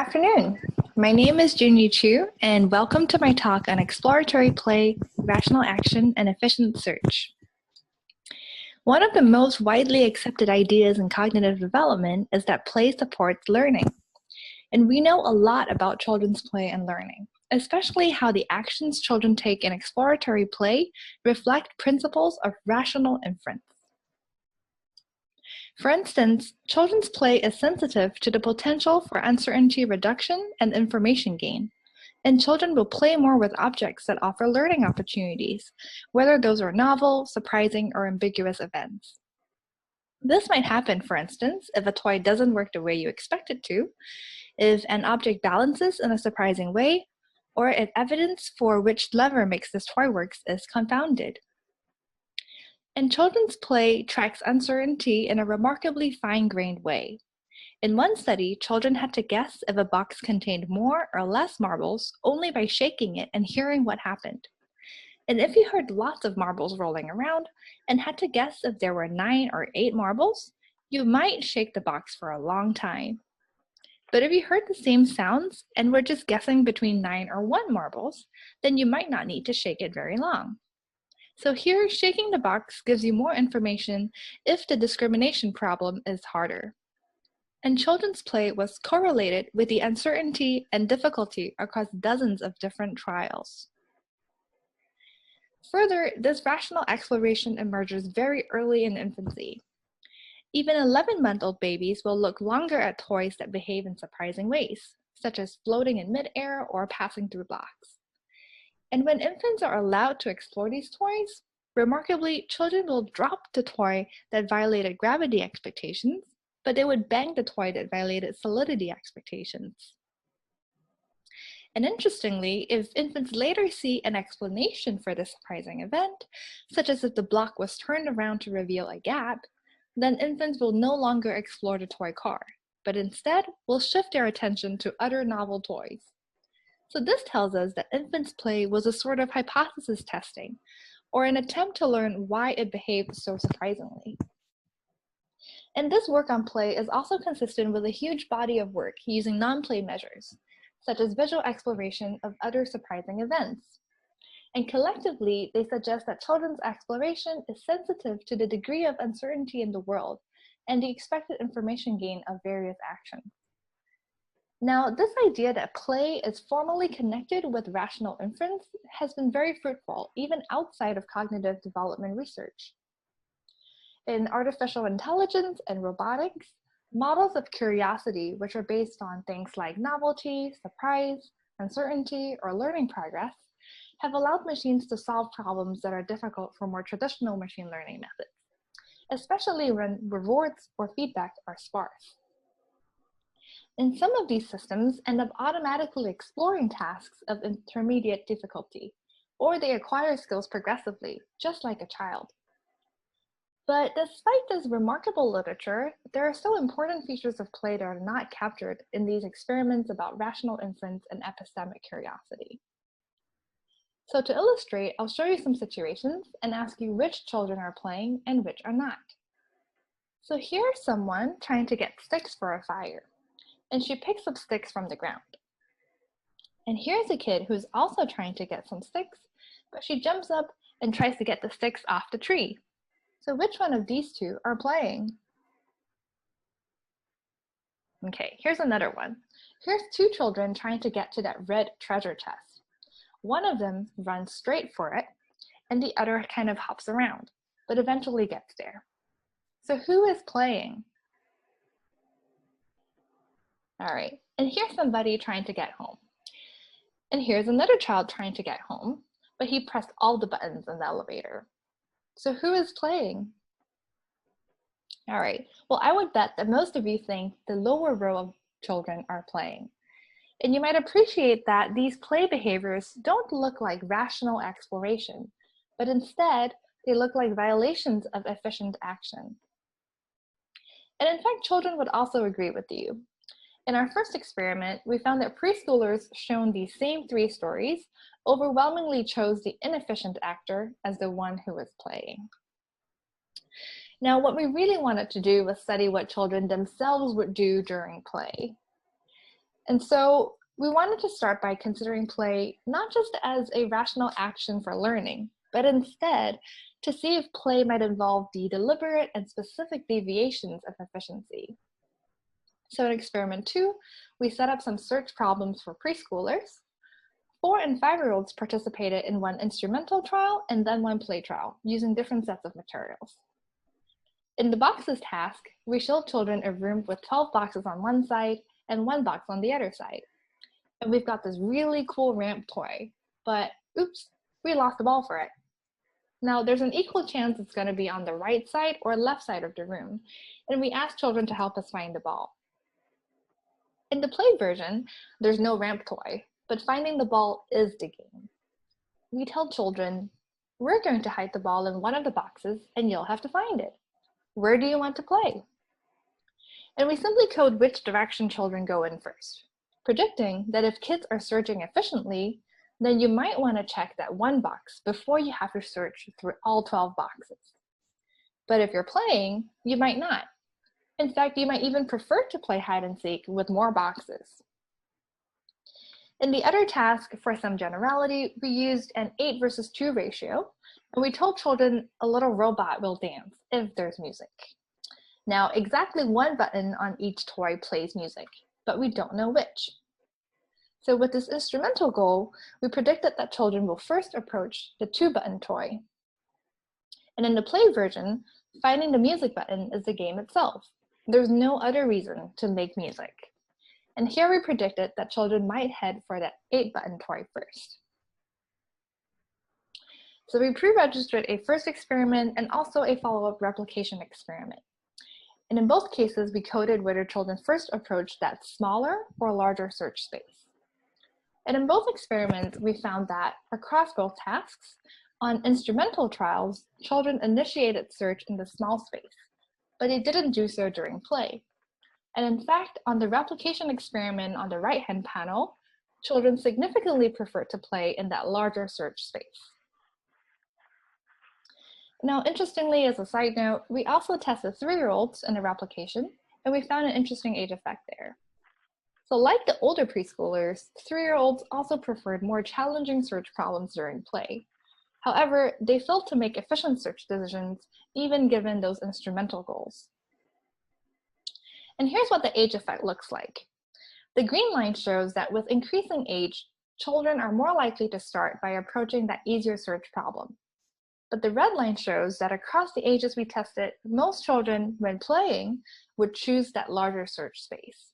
Afternoon. My name is Junyi Chu, and welcome to my talk on exploratory play, rational action, and efficient search. One of the most widely accepted ideas in cognitive development is that play supports learning. And we know a lot about children's play and learning, especially how the actions children take in exploratory play reflect principles of rational inference. For instance, children's play is sensitive to the potential for uncertainty reduction and information gain, and children will play more with objects that offer learning opportunities, whether those are novel, surprising, or ambiguous events. This might happen, for instance, if a toy doesn't work the way you expect it to, if an object balances in a surprising way, or if evidence for which lever makes this toy work is confounded. And children's play tracks uncertainty in a remarkably fine-grained way. In one study, children had to guess if a box contained more or less marbles only by shaking it and hearing what happened. And if you heard lots of marbles rolling around and had to guess if there were 9 or 8 marbles, you might shake the box for a long time. But if you heard the same sounds and were just guessing between 9 or 1 marbles, then you might not need to shake it very long. So here, shaking the box gives you more information if the discrimination problem is harder. And children's play was correlated with the uncertainty and difficulty across dozens of different trials. Further, this rational exploration emerges very early in infancy. Even 11-month-old babies will look longer at toys that behave in surprising ways, such as floating in midair or passing through blocks. And when infants are allowed to explore these toys, remarkably, children will drop the toy that violated gravity expectations, but they would bang the toy that violated solidity expectations. And interestingly, if infants later see an explanation for this surprising event, such as if the block was turned around to reveal a gap, then infants will no longer explore the toy car, but instead will shift their attention to other novel toys. So this tells us that infants' play was a sort of hypothesis testing, or an attempt to learn why it behaved so surprisingly. And this work on play is also consistent with a huge body of work using non-play measures, such as visual exploration of other surprising events. And collectively, they suggest that children's exploration is sensitive to the degree of uncertainty in the world and the expected information gain of various actions. Now, this idea that play is formally connected with rational inference has been very fruitful, even outside of cognitive development research. In artificial intelligence and robotics, models of curiosity, which are based on things like novelty, surprise, uncertainty, or learning progress, have allowed machines to solve problems that are difficult for more traditional machine learning methods, especially when rewards or feedback are sparse. And some of these systems end up automatically exploring tasks of intermediate difficulty, or they acquire skills progressively, just like a child. But despite this remarkable literature, there are still important features of play that are not captured in these experiments about rational inference and epistemic curiosity. So to illustrate, I'll show you some situations and ask you which children are playing and which are not. So here's someone trying to get sticks for a fire, and she picks up sticks from the ground. And here's a kid who's also trying to get some sticks, but she jumps up and tries to get the sticks off the tree. So which one of these two are playing? Okay, here's another one. Here's two children trying to get to that red treasure chest. One of them runs straight for it, and the other kind of hops around, but eventually gets there. So who is playing? All right, and here's somebody trying to get home. And here's another child trying to get home, but he pressed all the buttons in the elevator. So who is playing? All right, well, I would bet that most of you think the lower row of children are playing. And you might appreciate that these play behaviors don't look like rational exploration, but instead, they look like violations of efficient action. And in fact, children would also agree with you. In our first experiment, we found that preschoolers shown these same 3 stories overwhelmingly chose the inefficient actor as the one who was playing. Now, what we really wanted to do was study what children themselves would do during play. And so we wanted to start by considering play not just as a rational action for learning, but instead to see if play might involve the deliberate and specific deviations of efficiency. So in experiment 2, we set up some search problems for preschoolers. 4 and 5-year-olds participated in one instrumental trial and then one play trial using different sets of materials. In the boxes task, we showed children a room with 12 boxes on one side and 1 box on the other side. And we've got this really cool ramp toy, but oops, we lost the ball for it. Now there's an equal chance it's going to be on the right side or left side of the room, and we asked children to help us find the ball. In the play version, there's no ramp toy, but finding the ball is the game. We tell children, we're going to hide the ball in one of the boxes and you'll have to find it. Where do you want to play? And we simply code which direction children go in first, predicting that if kids are searching efficiently, then you might want to check that one box before you have to search through all 12 boxes. But if you're playing, you might not. In fact, you might even prefer to play hide and seek with more boxes. In the other task, for some generality, we used an 8 versus 2 ratio, and we told children a little robot will dance if there's music. Now, exactly 1 button on each toy plays music, but we don't know which. So with this instrumental goal, we predicted that children will first approach the 2-button toy. And in the play version, finding the music button is the game itself. There's no other reason to make music. And here we predicted that children might head for that 8-button toy first. So we pre-registered a first experiment and also a follow-up replication experiment. And in both cases, we coded whether children first approached that smaller or larger search space. And in both experiments, we found that across both tasks, on instrumental trials, children initiated search in the small space, but they didn't do so during play. And in fact, on the replication experiment on the right-hand panel, children significantly preferred to play in that larger search space. Now, interestingly, as a side note, we also tested 3-year-olds in the replication, and we found an interesting age effect there. So like the older preschoolers, 3-year-olds also preferred more challenging search problems during play. However, they failed to make efficient search decisions, even given those instrumental goals. And here's what the age effect looks like. The green line shows that with increasing age, children are more likely to start by approaching that easier search problem. But the red line shows that across the ages we tested, most children, when playing, would choose that larger search space.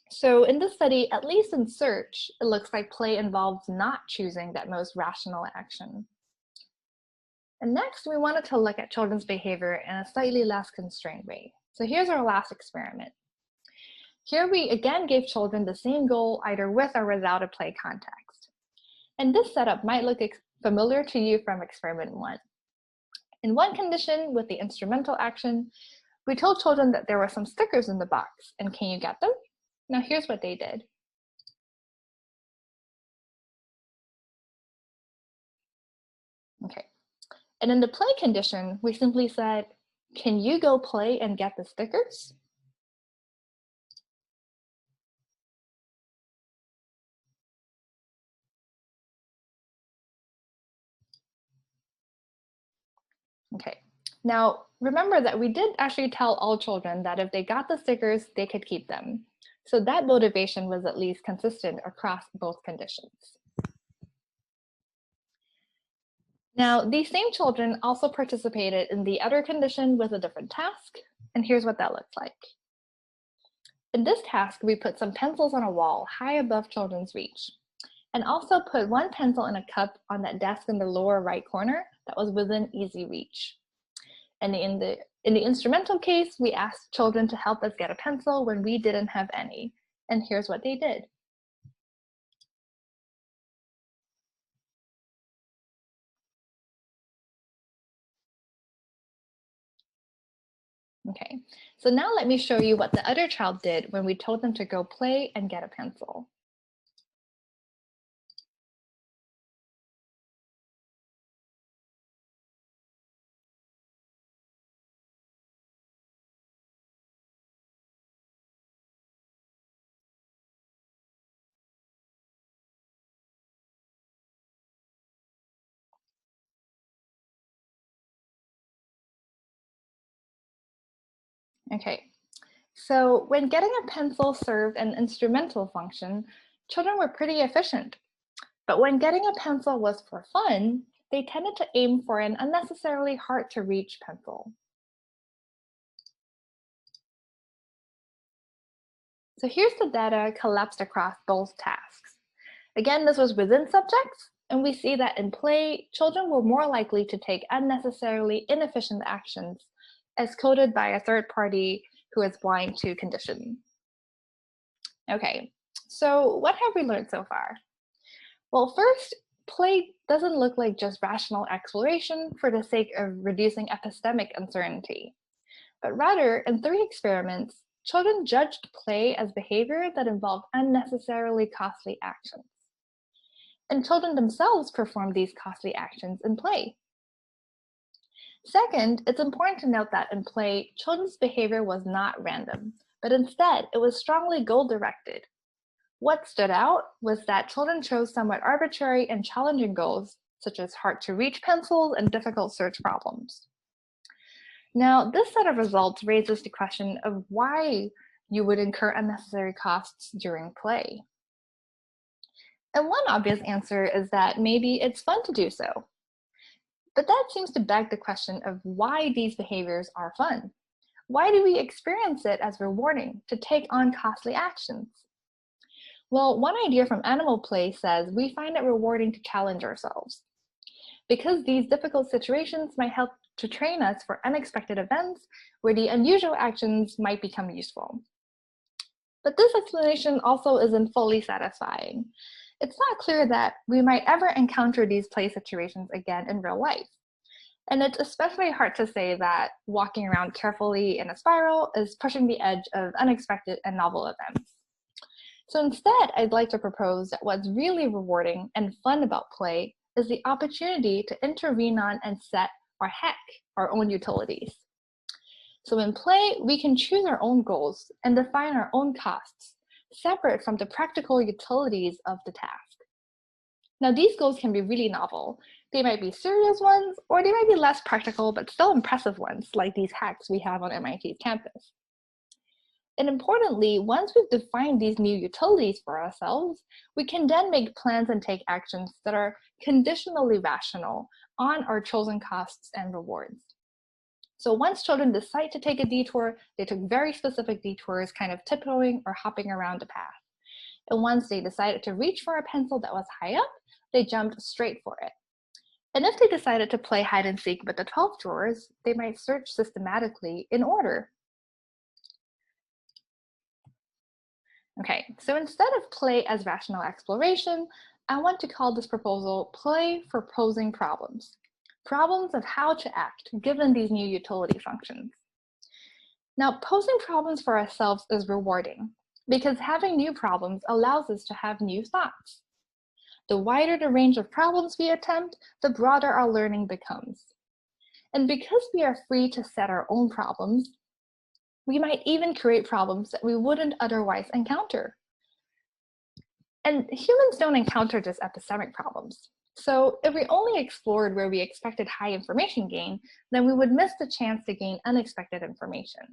So in this study, at least in search, it looks like play involves not choosing that most rational action. And next, we wanted to look at children's behavior in a slightly less constrained way. So here's our last experiment. Here we again gave children the same goal either with or without a play context. And this setup might look familiar to you from experiment 1. In one condition with the instrumental action, we told children that there were some stickers in the box, and can you get them? Now here's what they did. Okay, and in the play condition, we simply said, can you go play and get the stickers? Okay, now remember that we did actually tell all children that if they got the stickers, they could keep them. So that motivation was at least consistent across both conditions. Now, these same children also participated in the other condition with a different task, and here's what that looks like. In this task, we put some pencils on a wall high above children's reach, and also put 1 pencil in a cup on that desk in the lower right corner that was within easy reach. And in the instrumental case, we asked children to help us get a pencil when we didn't have any, and here's what they did. Okay, so now let me show you what the other child did when we told them to go play and get a pencil. Okay, so when getting a pencil served an instrumental function, children were pretty efficient. But when getting a pencil was for fun, they tended to aim for an unnecessarily hard to reach pencil. So here's the data collapsed across both tasks. Again, this was within subjects, and we see that in play, children were more likely to take unnecessarily inefficient actions as coded by a third party who is blind to condition. Okay, so what have we learned so far? Well, first, play doesn't look like just rational exploration for the sake of reducing epistemic uncertainty, but rather, in 3 experiments, children judged play as behavior that involved unnecessarily costly actions. And children themselves performed these costly actions in play. Second, it's important to note that in play, children's behavior was not random, but instead it was strongly goal-directed. What stood out was that children chose somewhat arbitrary and challenging goals, such as hard-to-reach pencils and difficult search problems. Now, this set of results raises the question of why you would incur unnecessary costs during play. And one obvious answer is that maybe it's fun to do so. But that seems to beg the question of why these behaviors are fun. Why do we experience it as rewarding to take on costly actions? Well, one idea from animal play says we find it rewarding to challenge ourselves, because these difficult situations might help to train us for unexpected events where the unusual actions might become useful. But this explanation also isn't fully satisfying. It's not clear that we might ever encounter these play situations again in real life. And it's especially hard to say that walking around carefully in a spiral is pushing the edge of unexpected and novel events. So instead, I'd like to propose that what's really rewarding and fun about play is the opportunity to intervene on and set or hack our own utilities. So in play, we can choose our own goals and define our own costs, separate from the practical utilities of the task. Now, these goals can be really novel. They might be serious ones, or they might be less practical but still impressive ones, like these hacks we have on MIT's campus. And importantly, once we've defined these new utilities for ourselves, we can then make plans and take actions that are conditionally rational on our chosen costs and rewards. So once children decide to take a detour, they took very specific detours, kind of tiptoeing or hopping around the path. And once they decided to reach for a pencil that was high up, they jumped straight for it. And if they decided to play hide and seek with the 12 drawers, they might search systematically in order. Okay, so instead of play as rational exploration, I want to call this proposal play for posing problems. Problems of how to act given these new utility functions. Now, posing problems for ourselves is rewarding because having new problems allows us to have new thoughts. The wider the range of problems we attempt, the broader our learning becomes. And because we are free to set our own problems, we might even create problems that we wouldn't otherwise encounter. And humans don't encounter just epistemic problems. So if we only explored where we expected high information gain, then we would miss the chance to gain unexpected information.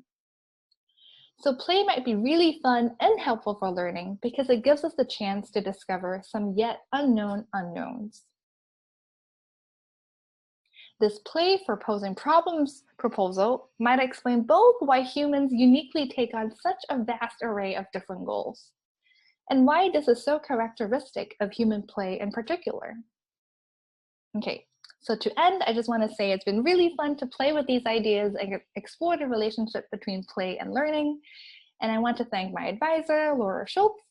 So play might be really fun and helpful for learning because it gives us the chance to discover some yet unknown unknowns. This play for posing problems proposal might explain both why humans uniquely take on such a vast array of different goals, and why this is so characteristic of human play in particular. Okay, so to end, I just want to say it's been really fun to play with these ideas and explore the relationship between play and learning. And I want to thank my advisor, Laura Schultz,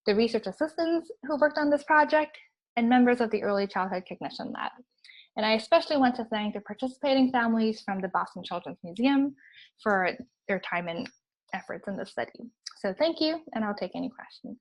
the research assistants who worked on this project, and members of the Early Childhood Cognition Lab. And I especially want to thank the participating families from the Boston Children's Museum for their time and efforts in this study. So thank you, and I'll take any questions.